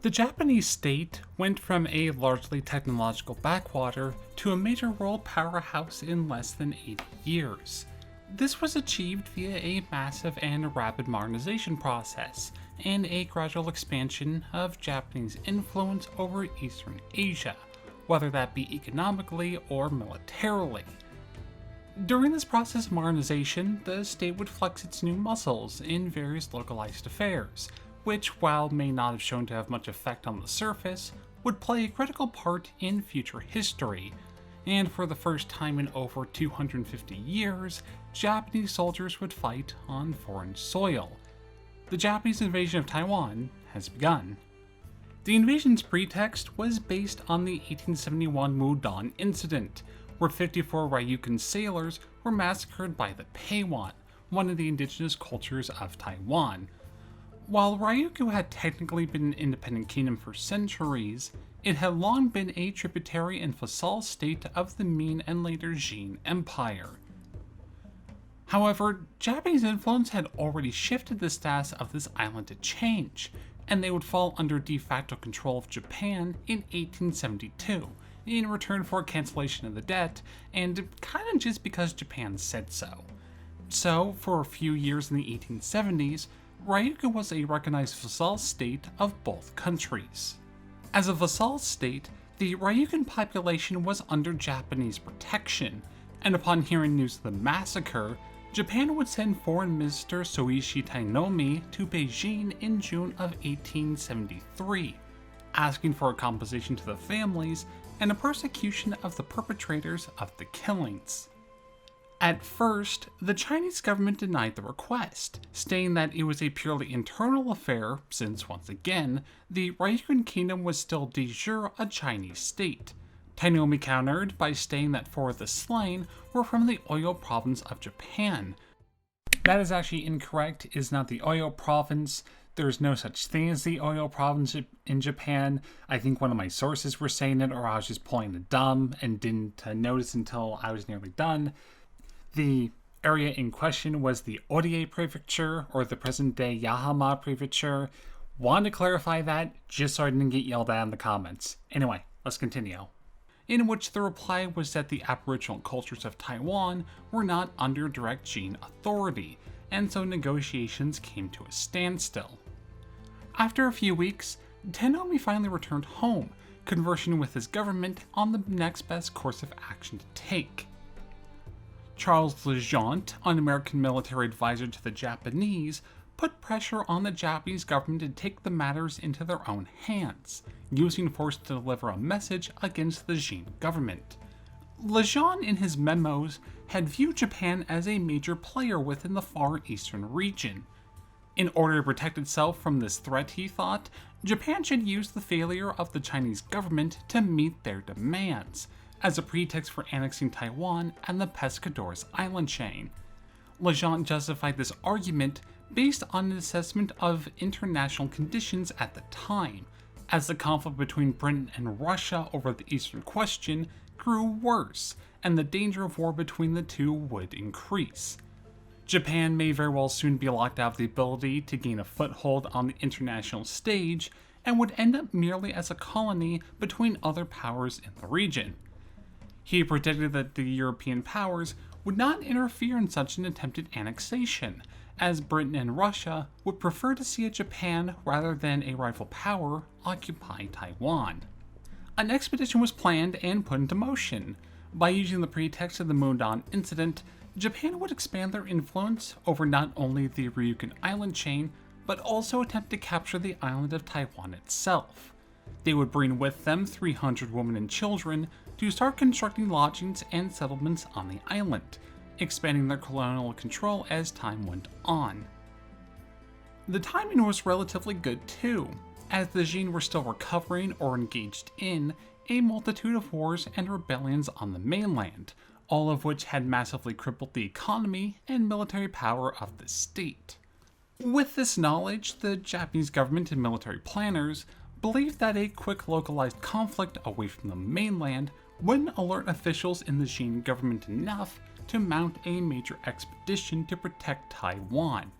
The Japanese state went from a largely technological backwater to a major world powerhouse in less than 80 years. This was achieved via a massive and rapid modernization process, and a gradual expansion of Japanese influence over Eastern Asia, whether that be economically or militarily. During this process of modernization, the state would flex its new muscles in various localized affairs, which, while may not have shown to have much effect on the surface, would play a critical part in future history. And for the first time in over 250 years, Japanese soldiers would fight on foreign soil. The Japanese invasion of Taiwan has begun. The invasion's pretext was based on the 1871 Mudan incident, where 54 Ryukyuian sailors were massacred by the Paiwan, one of the indigenous cultures of Taiwan. While Ryukyu had technically been an independent kingdom for centuries, it had long been a tributary and vassal state of the Ming and later Qing Empire. However, Japanese influence had already shifted the status of this island to change, and they would fall under de facto control of Japan in 1872, in return for cancellation of the debt, and kinda just because Japan said so. So, for a few years in the 1870s, Ryukyu was a recognized vassal state of both countries. As a vassal state, the Ryukyuan population was under Japanese protection, and upon hearing news of the massacre, Japan would send Foreign Minister Soichi Tainomi to Beijing in June of 1873, asking for a compensation to the families and a persecution of the perpetrators of the killings. At first, the Chinese government denied the request, stating that it was a purely internal affair since, once again, the Ryukyuan kingdom was still de jure a Chinese state. Tainomi countered by stating that 4 of the slain were from the Oyo province of Japan. That is actually incorrect. It is not the Oyo province. There is no such thing as the Oyo province in Japan. I think one of my sources were saying it, or I was just pulling a dumb and didn't notice until I was nearly done. The area in question was the Orie Prefecture, or the present-day Yahama Prefecture. Wanted to clarify that, just so I didn't get yelled at in the comments. Anyway, let's continue. In which the reply was that the aboriginal cultures of Taiwan were not under direct Qing authority, and so negotiations came to a standstill. After a few weeks, Tainomi finally returned home, conversing with his government on the next best course of action to take. Charles Legendre, an American military advisor to the Japanese, put pressure on the Japanese government to take the matters into their own hands, using force to deliver a message against the Qing government. Legendre, in his memos, had viewed Japan as a major player within the Far Eastern region. In order to protect itself from this threat, he thought, Japan should use the failure of the Chinese government to meet their demands, as a pretext for annexing Taiwan and the Pescadores island chain. Legendre justified this argument based on an assessment of international conditions at the time, as the conflict between Britain and Russia over the Eastern Question grew worse, and the danger of war between the two would increase. Japan may very well soon be locked out of the ability to gain a foothold on the international stage, and would end up merely as a colony between other powers in the region. He predicted that the European powers would not interfere in such an attempted annexation, as Britain and Russia would prefer to see a Japan rather than a rival power occupy Taiwan. An expedition was planned and put into motion. By using the pretext of the Mudan incident, Japan would expand their influence over not only the Ryukyu island chain, but also attempt to capture the island of Taiwan itself. They would bring with them 300 women and children to start constructing lodgings and settlements on the island, expanding their colonial control as time went on. The timing was relatively good too, as the Qing were still recovering or engaged in a multitude of wars and rebellions on the mainland, all of which had massively crippled the economy and military power of the state. With this knowledge, the Japanese government and military planners believed that a quick localized conflict away from the mainland wouldn't alert officials in the Qing government enough to mount a major expedition to protect Taiwan.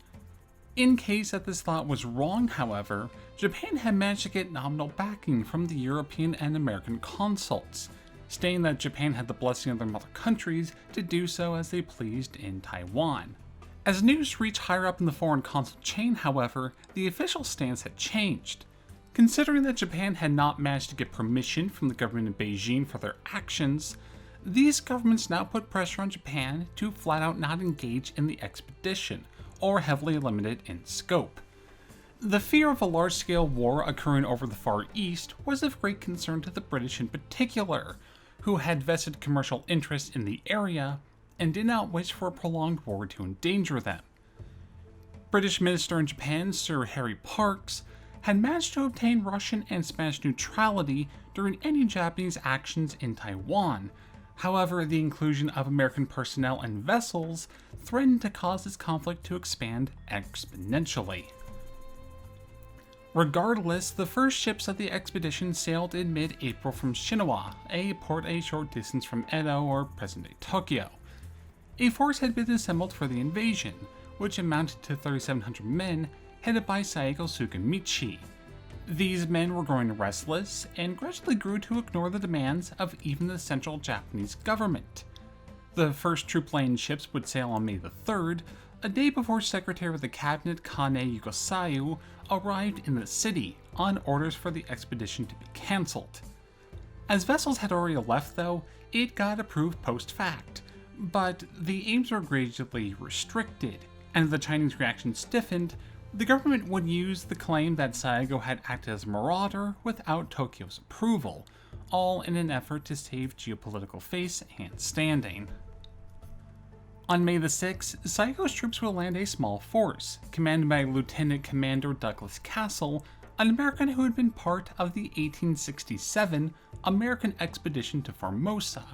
In case that this thought was wrong, however, Japan had managed to get nominal backing from the European and American consuls, stating that Japan had the blessing of their mother countries to do so as they pleased in Taiwan. As news reached higher up in the foreign consul chain, however, the official stance had changed. Considering that Japan had not managed to get permission from the government in Beijing for their actions, these governments now put pressure on Japan to flat out not engage in the expedition, or heavily limit it in scope. The fear of a large-scale war occurring over the Far East was of great concern to the British in particular, who had vested commercial interests in the area and did not wish for a prolonged war to endanger them. British Minister in Japan, Sir Harry Parkes, had managed to obtain Russian and Spanish neutrality during any Japanese actions in Taiwan. However, the inclusion of American personnel and vessels threatened to cause this conflict to expand exponentially. Regardless, the first ships of the expedition sailed in mid-April from Shinawa, a port a short distance from Edo or present-day Tokyo. A force had been assembled for the invasion, which amounted to 3,700 men, headed by Saigō Sukemichi. These men were growing restless and gradually grew to ignore the demands of even the central Japanese government. The first troop-laden ships would sail on May the 3rd, a day before Secretary of the Cabinet Kane Yugosayu arrived in the city on orders for the expedition to be cancelled. As vessels had already left though, it got approved post-fact, but the aims were gradually restricted, and as the Chinese reaction stiffened, the government would use the claim that Saigō had acted as a marauder without Tokyo's approval, all in an effort to save geopolitical face and standing. On May the 6th, Saigō's troops would land a small force, commanded by Lieutenant Commander Douglas Castle, an American who had been part of the 1867 American expedition to Formosa,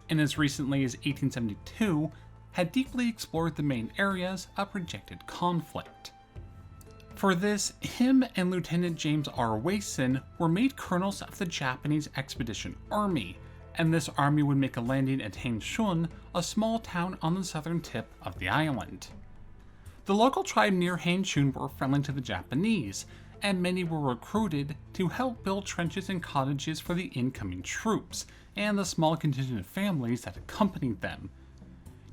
and as recently as 1872, had deeply explored the main areas of projected conflict. For this, him and Lieutenant James R. Wason were made colonels of the Japanese Expedition Army, and this army would make a landing at Hainshun, a small town on the southern tip of the island. The local tribe near Hainshun were friendly to the Japanese, and many were recruited to help build trenches and cottages for the incoming troops, and the small contingent of families that accompanied them.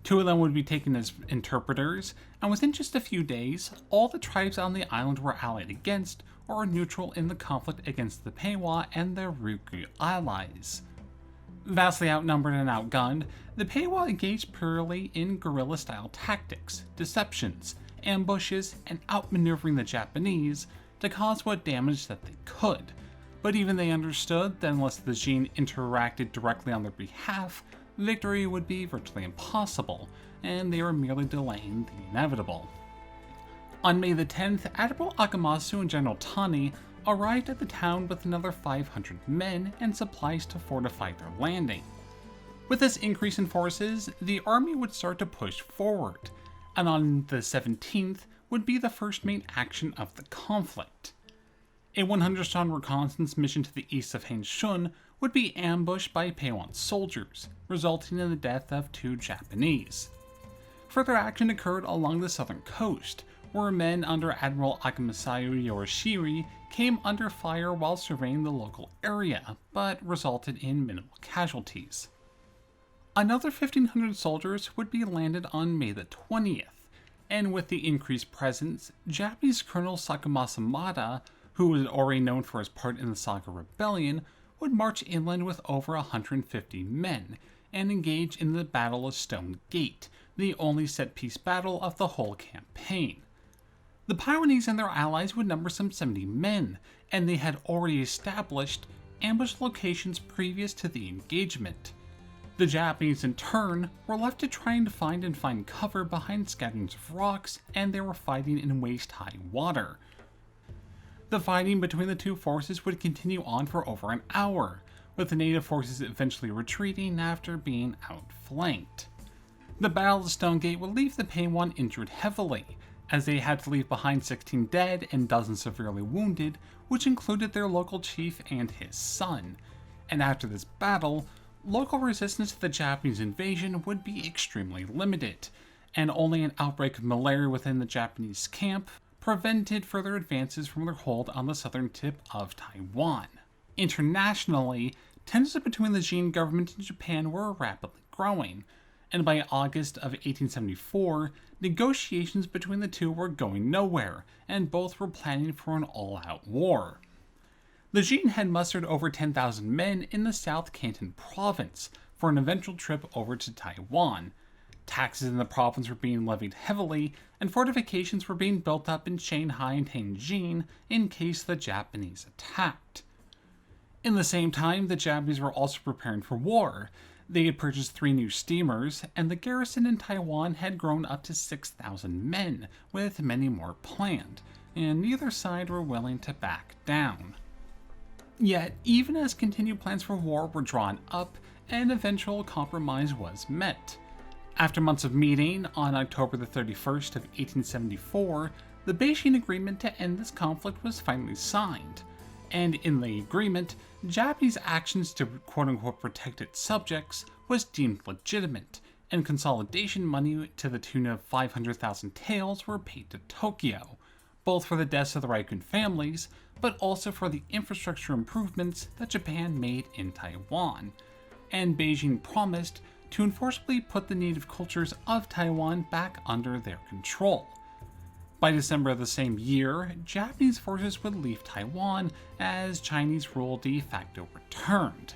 2 of them would be taken as interpreters, and within just a few days, all the tribes on the island were allied against or neutral in the conflict against the Paiwan and their Ryukyu allies. Vastly outnumbered and outgunned, the Paiwan engaged purely in guerrilla-style tactics, deceptions, ambushes, and outmaneuvering the Japanese to cause what damage that they could. But even they understood that unless the Jin interacted directly on their behalf, victory would be virtually impossible, and they were merely delaying the inevitable. On May the 10th, Admiral Akamasu and General Tani arrived at the town with another 500 men and supplies to fortify their landing. With this increase in forces, the army would start to push forward, and on the 17th would be the first main action of the conflict. A 100-strong reconnaissance mission to the east of Hainshun would be ambushed by Paiwan soldiers, resulting in the death of 2 Japanese. Further action occurred along the southern coast, where men under Admiral Akamasayu Yorishiri came under fire while surveying the local area, but resulted in minimal casualties. Another 1,500 soldiers would be landed on May the 20th, and with the increased presence, Japanese Colonel Sakamasa Mada, who was already known for his part in the Saga Rebellion, would march inland with over 150 men, and engage in the Battle of Stone Gate, the only set-piece battle of the whole campaign. The Paiwanese and their allies would number some 70 men, and they had already established ambush locations previous to the engagement. The Japanese, in turn, were left to try and find cover behind scatterings of rocks, and they were fighting in waist-high water. The fighting between the 2 forces would continue on for over an hour, with the native forces eventually retreating after being outflanked. The Battle of Stone Gate would leave the Paiwan injured heavily, as they had to leave behind 16 dead and dozens severely wounded, which included their local chief and his son. And after this battle, local resistance to the Japanese invasion would be extremely limited, and only an outbreak of malaria within the Japanese camp prevented further advances from their hold on the southern tip of Taiwan. Internationally, tensions between the Qing government and Japan were rapidly growing, and by August of 1874, negotiations between the two were going nowhere, and both were planning for an all-out war. The Qing had mustered over 10,000 men in the South Canton province for an eventual trip over to Taiwan. Taxes in the province were being levied heavily, and fortifications were being built up in Shanghai and Tianjin in case the Japanese attacked. In the same time, the Japanese were also preparing for war. They had purchased 3 new steamers, and the garrison in Taiwan had grown up to 6,000 men, with many more planned, and neither side were willing to back down. Yet, even as continued plans for war were drawn up, an eventual compromise was met. After months of meeting, on October the 31st of 1874, the Beijing agreement to end this conflict was finally signed. And in the agreement, Japanese actions to quote-unquote protect its subjects was deemed legitimate, and consolidation money to the tune of 500,000 taels were paid to Tokyo, both for the deaths of the Ryukyuian families, but also for the infrastructure improvements that Japan made in Taiwan. And Beijing promised to enforceably put the native cultures of Taiwan back under their control. By December of the same year, Japanese forces would leave Taiwan as Chinese rule de facto returned.